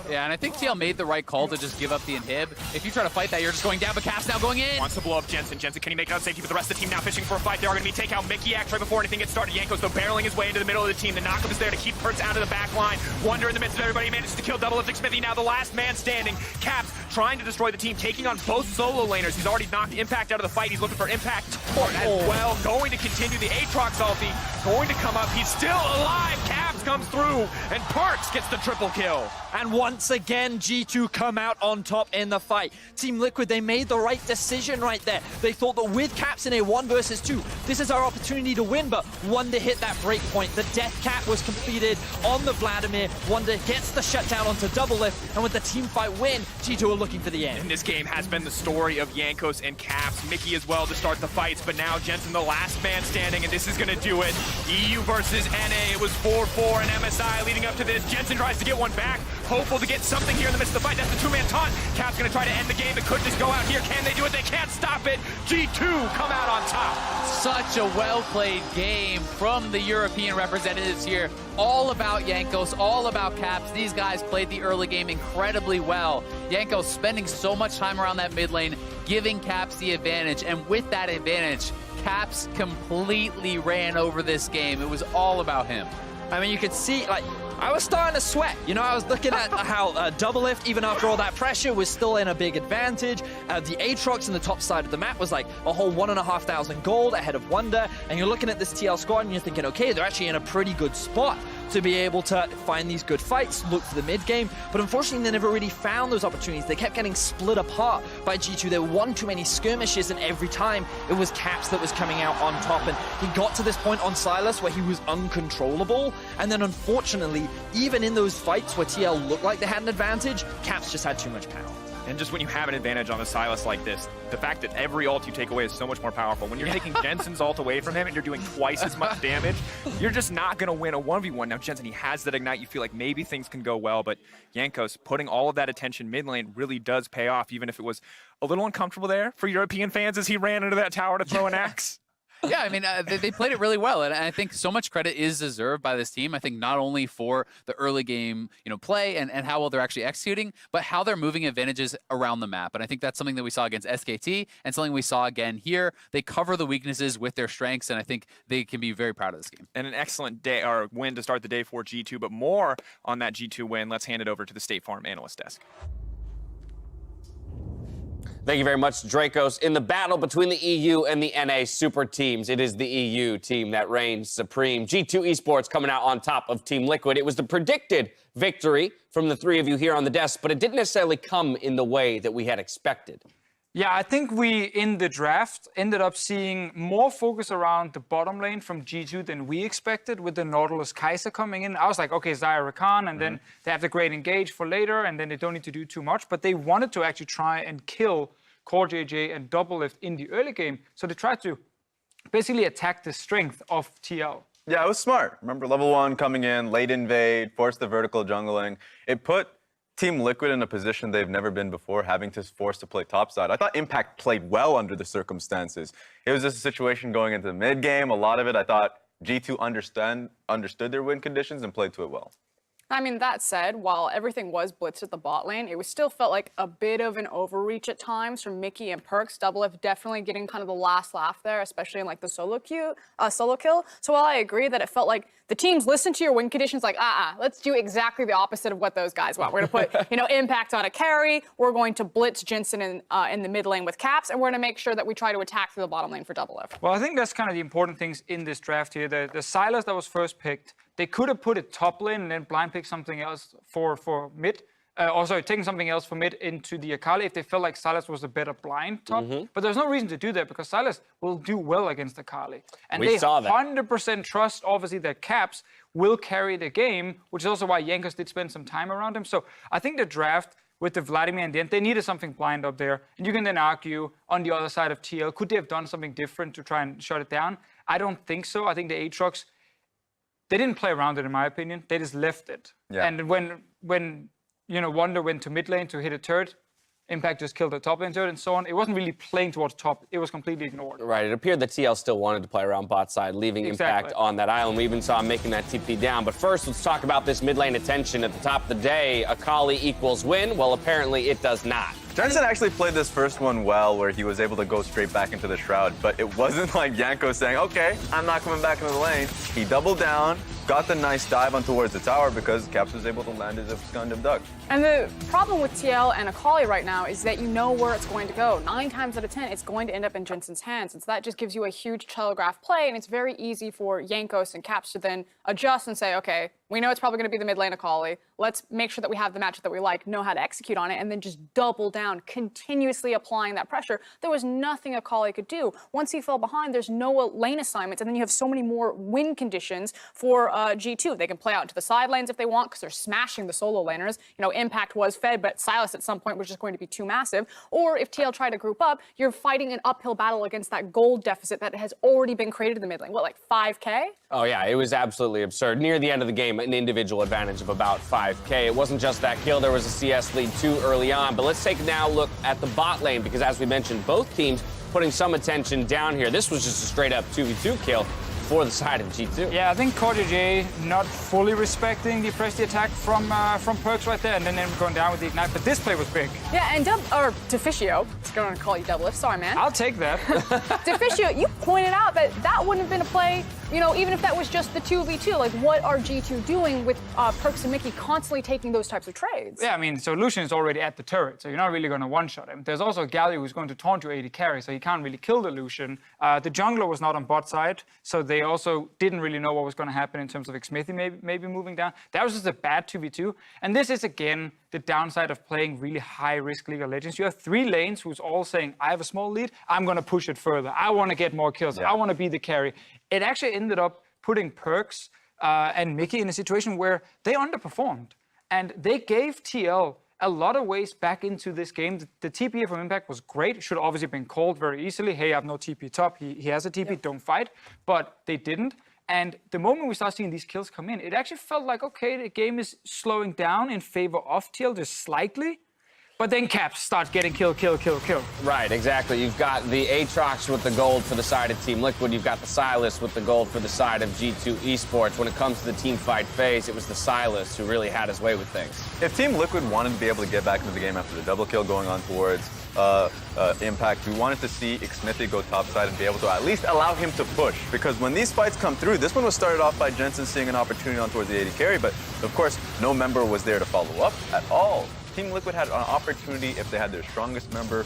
Yeah, and I think TL made the right call to just give up the inhib. If you try to fight that, you're just going down, but Caps now going in. Wants to blow up Jensen. Jensen, can he make it out safety? But the rest of the team now fishing for a fight. They are going to be take out Mickey actually before anything gets started. Yanko's though barreling his way into the middle of the team. The knockup is there to keep Kurtz out of the back line. Wonder in the midst of everybody manages to kill Doublelift Smithy. Now the last man standing. Caps trying to destroy the team, taking on both solo laners. He's already knocked Impact out of the fight. He's looking for Impact as well. Going to continue the Aatrox ulti. Going to come up. He's still alive. Caps comes through. And Parks gets the triple kill. And once again, G2 come out on top in the fight. Team Liquid, they made the right decision right there. They thought that with Caps in a 1 versus 2, this is our opportunity to win, but Wonder hit that break point. The death cap was completed on the Vladimir. Wonder gets the shutdown onto Doublelift, and with the team fight win, G2 are looking for the end. And this game has been the story of Jankos and Caps. Mickey as well to start the fights, but now Jensen the last man standing, and this is going to do it. EU versus NA. It was 4-4 and MSI leading up to this. Jensen tries to get one back. Hopeful to get something here in the midst of the fight. That's the 2-man taunt. Cap's going to try to end the game. It could just go out here. Can they do it? They can't stop it. G2 come out on top. Such a well-played game from the European representatives here. All about Jankos, all about Caps. These guys played the early game incredibly well. Jankos spending so much time around that mid lane, giving Caps the advantage. And with that advantage, Caps completely ran over this game. It was all about him. I mean, you could see, like, I was starting to sweat. You know, I was looking at how Doublelift, even after all that pressure, was still in a big advantage. The Aatrox in the top side of the map was like a whole 1,500 gold ahead of Wonder. And you're looking at this TL squad and you're thinking, okay, they're actually in a pretty good spot to be able to find these good fights, look for the mid game. But unfortunately, they never really found those opportunities. They kept getting split apart by G2. There were one too many skirmishes, and every time it was Caps that was coming out on top. And he got to this point on Silas where he was uncontrollable. And then unfortunately, even in those fights where TL looked like they had an advantage, Caps just had too much power. And just when you have an advantage on a Silas like this, the fact that every ult you take away is so much more powerful. When you're taking Jensen's ult away from him and you're doing twice as much damage, you're just not going to win a 1v1. Now, Jensen, he has that Ignite. You feel like maybe things can go well, but Jankos putting all of that attention mid lane really does pay off, even if it was a little uncomfortable there for European fans as he ran into that tower to throw an axe. Yeah, I mean, they played it really well, and I think so much credit is deserved by this team. I think not only for the early game, play and how well they're actually executing, but how they're moving advantages around the map. And I think that's something that we saw against SKT and something we saw again here. They cover the weaknesses with their strengths, and I think they can be very proud of this game. And an excellent day or win to start the day for G2, but more on that G2 win. Let's hand it over to the State Farm analyst desk. Thank you very much, Dracos. In the battle between the EU and the NA super teams, it is the EU team that reigns supreme. G2 Esports coming out on top of Team Liquid. It was the predicted victory from the three of you here on the desk, but it didn't necessarily come in the way that we had expected. Yeah, I think we, in the draft, ended up seeing more focus around the bottom lane from G2 than we expected with the Nautilus Kai'Sa coming in. I was like, okay, Zyra Rakan, and then they have the great engage for later, and then they don't need to do too much. But they wanted to actually try and kill Core JJ and Doublelift in the early game. So they tried to basically attack the strength of TL. Yeah, it was smart. Remember, level 1 coming in, late invade, force the vertical jungling. It put Team Liquid in a position they've never been before, having to force to play topside. I thought Impact played well under the circumstances. It was just a situation going into the mid game. A lot of it, I thought G2 understood their win conditions and played to it well. I mean, that said, while everything was blitzed at the bot lane, it was still felt like a bit of an overreach at times from Mickey and Perks. Doublelift definitely getting kind of the last laugh there, especially in like the solo kill. So while I agree that it felt like the teams listened to your win conditions, like, let's do exactly the opposite of what those guys want. We're going to put, Impact on a carry. We're going to blitz Jensen in the mid lane with caps, and we're going to make sure that we try to attack through the bottom lane for Doublelift. Well, I think that's kind of the important things in this draft here. The Sylas that was first picked, they could have put it top lane and then blind pick something else for mid. Taking something else for mid into the Akali if they felt like Sylas was a better blind top. But there's no reason to do that because Sylas will do well against Akali. And We they saw that. 100% trust, obviously, that Caps will carry the game, which is also why Jankos did spend some time around him. So I think the draft with the Vladimir and the end, they needed something blind up there. And you can then argue on the other side of TL, could they have done something different to try and shut it down? I don't think so. I think the Aatrox, they didn't play around it, in my opinion. They just left it. Yeah. And when Wonder went to mid lane to hit a turret, Impact just killed the top lane turret and so on. It wasn't really playing towards top. It was completely ignored. Right, it appeared that TL still wanted to play around bot side, leaving Exactly. Impact on that island. We even saw him making that TP down. But first, let's talk about this mid lane attention at the top of the day. Akali equals win. Well, apparently it does not. Jensen actually played this first one well, where he was able to go straight back into the Shroud, but it wasn't like Yanko saying, okay, I'm not coming back into the lane. He doubled down, got the nice dive on towards the tower because Caps was able to land his Gundam Duck. And the problem with TL and Akali right now is that you know where it's going to go. 9 times out of 10, it's going to end up in Jensen's hands. And so that just gives you a huge telegraph play, and it's very easy for Jankos and Caps to then adjust and say, okay, we know it's probably going to be the mid lane Akali. Let's make sure that we have the matchup that we like, know how to execute on it, and then just double down, continuously applying that pressure. There was nothing Akali could do. Once he fell behind, there's no lane assignments, and then you have so many more win conditions for G2. They can play out into the side lanes if they want because they're smashing the solo laners. Impact was fed, but Sylas at some point was just going to be too massive. Or if TL tried to group up, you're fighting an uphill battle against that gold deficit that has already been created in the mid lane. What, like 5K? Oh, yeah, it was absolutely absurd. Near the end of the game, an individual advantage of about 5K. It wasn't just that kill. There was a CS lead too early on. But let's take now a look at the bot lane because, as we mentioned, both teams putting some attention down here. This was just a straight-up 2v2 kill for the side of G2. Yeah, I think Core JJ not fully respecting the press the attack from Perks right there, and then going down with the ignite. But this play was big. Yeah, and Deficio, it's going to call you Doublelift, sorry man. I'll take that. Deficio, you pointed out that wouldn't have been a play, even if that was just the 2v2. Like, what are G2 doing with Perks and Mickey constantly taking those types of trades? Yeah, I mean, so Lucian is already at the turret, so you're not really going to one-shot him. There's also Galio who's going to taunt your AD carry, so he can't really kill the Lucian. The jungler was not on bot side, so they also didn't really know what was going to happen in terms of Xmithie maybe moving down. That was just a bad 2v2. And this is, again, the downside of playing really high-risk League of Legends. You have 3 lanes who's all saying, I have a small lead, I'm going to push it further. I want to get more kills. Yeah. I want to be the carry. It actually ended up putting Perks and Mickey in a situation where they underperformed. And they gave TL a lot of ways back into this game. The TP from Impact was great. Should have obviously been called very easily. Hey, I have no TP top. He has a TP, don't fight. But they didn't. And the moment we start seeing these kills come in, it actually felt like, okay, the game is slowing down in favor of TL just slightly. But then Caps start getting kill. Right, exactly. You've got the Aatrox with the gold for the side of Team Liquid. You've got the Sylas with the gold for the side of G2 Esports. When it comes to the team fight phase, it was the Sylas who really had his way with things. If Team Liquid wanted to be able to get back into the game after the double kill going on towards Impact, we wanted to see Xmithie go topside and be able to at least allow him to push. Because when these fights come through, this one was started off by Jensen seeing an opportunity on towards the AD carry, but of course, no member was there to follow up at all. Team Liquid had an opportunity if they had their strongest member,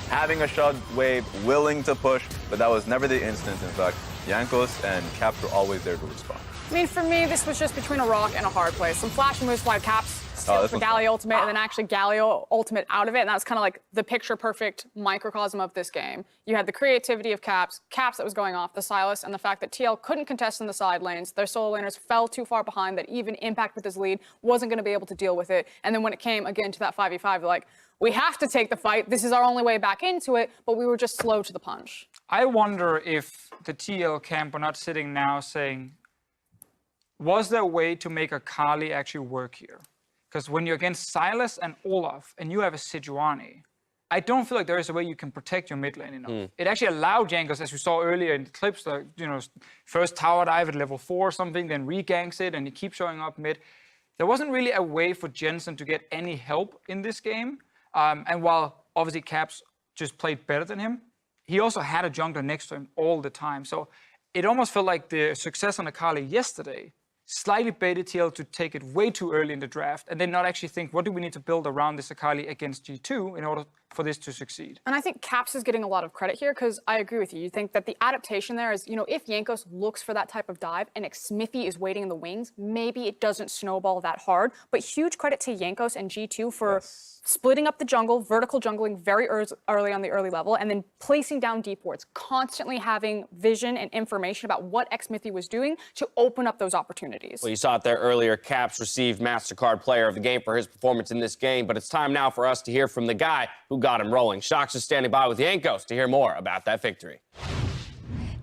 having a shot wave, willing to push, but that was never the instance. In fact, Jankos and Caps were always there to respond. I mean, for me, this was just between a rock and a hard place. Some flash moves by Caps, steal this for one's Galio fun. ultimate, and then actually Galio ultimate out of it. And that's kind of like the picture-perfect microcosm of this game. You had the creativity of Caps that was going off, the Silas, and the fact that TL couldn't contest in the side lanes. Their solo laners fell too far behind that even Impact with his lead wasn't going to be able to deal with it. And then when it came, again, to that 5v5, they're like, we have to take the fight. This is our only way back into it, but we were just slow to the punch. I wonder if the TL camp are not sitting now saying, was there a way to make a Kali actually work here? Because when you're against Silas and Olaf and you have a Sejuani, I don't feel like there is a way you can protect your mid lane enough. It actually allowed Jankos, as we saw earlier in the clips, first tower dive at level 4 or something, then reganks it, and he keeps showing up mid. There wasn't really a way for Jensen to get any help in this game. And while obviously Caps just played better than him, he also had a jungler next to him all the time. So it almost felt like the success on Akali yesterday slightly baited TL to take it way too early in the draft and then not actually think, what do we need to build around this Akali against G2 in order for this to succeed? And I think Caps is getting a lot of credit here because I agree with you. You think that the adaptation there is, if Jankos looks for that type of dive and Xmithie is waiting in the wings, maybe it doesn't snowball that hard. But huge credit to Jankos and G2 for splitting up the jungle, vertical jungling very early on the early level, and then placing down deep wards, constantly having vision and information about what Xmithie was doing to open up those opportunities. Well, you saw it there earlier. Caps received MasterCard Player of the Game for his performance in this game, but it's time now for us to hear from the guy who got him rolling. Shox is standing by with Jankos to hear more about that victory.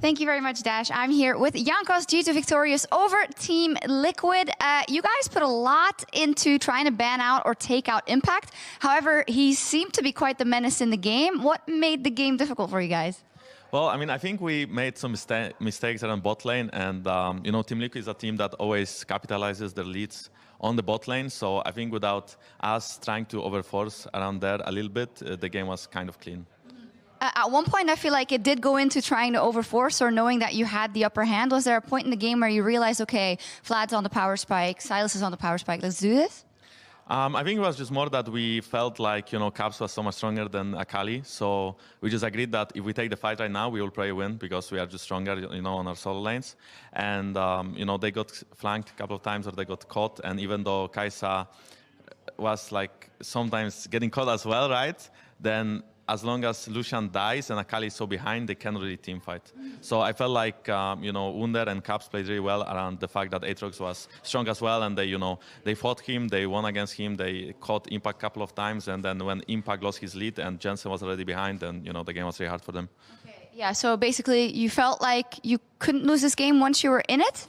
Thank you very much, Dash. I'm here with Jankos, G2 victorious over Team Liquid. You guys put a lot into trying to ban out or take out Impact. However, he seemed to be quite the menace in the game. What made the game difficult for you guys? Well, I mean, I think we made some mistakes around bot lane, and Team Liquid is a team that always capitalizes their leads on the bot lane. So I think without us trying to overforce around there a little bit, the game was kind of clean. At one point, I feel like it did go into trying to overforce or knowing that you had the upper hand. Was there a point in the game where you realized, okay, Vlad's on the power spike, Silas is on the power spike, let's do this? I think it was just more that we felt like, Caps was so much stronger than Akali. So we just agreed that if we take the fight right now, we will probably win because we are just stronger, on our solo lanes. And, they got flanked a couple of times or they got caught. And even though Kai'Sa was like sometimes getting caught as well, right? Then as long as Lucian dies and Akali is so behind, they can't really team fight. So I felt like, Wunder and Caps played really well around the fact that Aatrox was strong as well, and they fought him, they won against him, they caught Impact a couple of times, and then when Impact lost his lead and Jensen was already behind, then, the game was really hard for them. Okay. Yeah, so basically you felt like you couldn't lose this game once you were in it?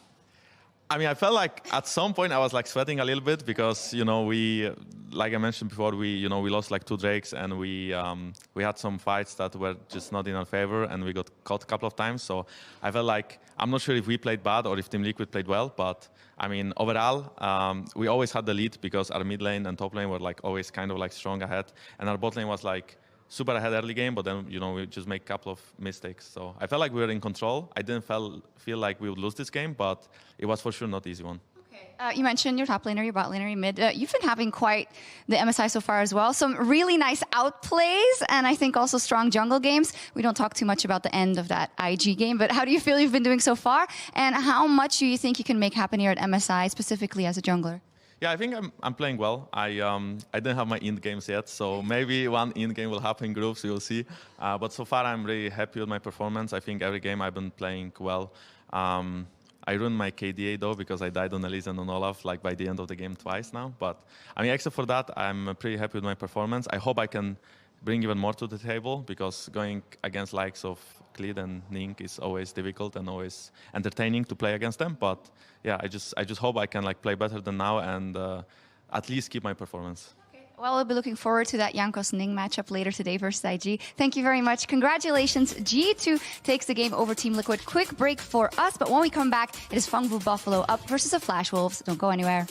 I mean, I felt like at some point I was like sweating a little bit because, we, like I mentioned before, we lost like 2 Drakes and we had some fights that were just not in our favor and we got caught a couple of times. So I felt like, I'm not sure if we played bad or if Team Liquid played well, but I mean, overall, we always had the lead because our mid lane and top lane were like always kind of like strong ahead. And our bot lane was like super ahead early game, but then, we just make a couple of mistakes. So I felt like we were in control. I didn't feel like we would lose this game, but it was for sure not easy one. Okay. You mentioned your top laner, your bot laner, your mid. You've been having quite the MSI so far as well. Some really nice outplays and I think also strong jungle games. We don't talk too much about the end of that IG game, but how do you feel you've been doing so far? And how much do you think you can make happen here at MSI, specifically as a jungler? Yeah, I think I'm playing well. I didn't have my end games yet, so maybe one end game will happen in groups, we will see. But so far, I'm really happy with my performance. I think every game I've been playing well. I ruined my KDA though because I died on Elise and on Olaf like by the end of the game twice now. But I mean, except for that, I'm pretty happy with my performance. I hope I can bring even more to the table because going against likes of Klid and Nink is always difficult and always entertaining to play against them. But yeah, I just hope I can like play better than now and at least keep my performance. Well, we'll be looking forward to that Jankos-Ning matchup later today versus IG. Thank you very much. Congratulations. G2 takes the game over Team Liquid. Quick break for us, but when we come back, it is Fangbu Buffalo up versus the Flash Wolves. Don't go anywhere.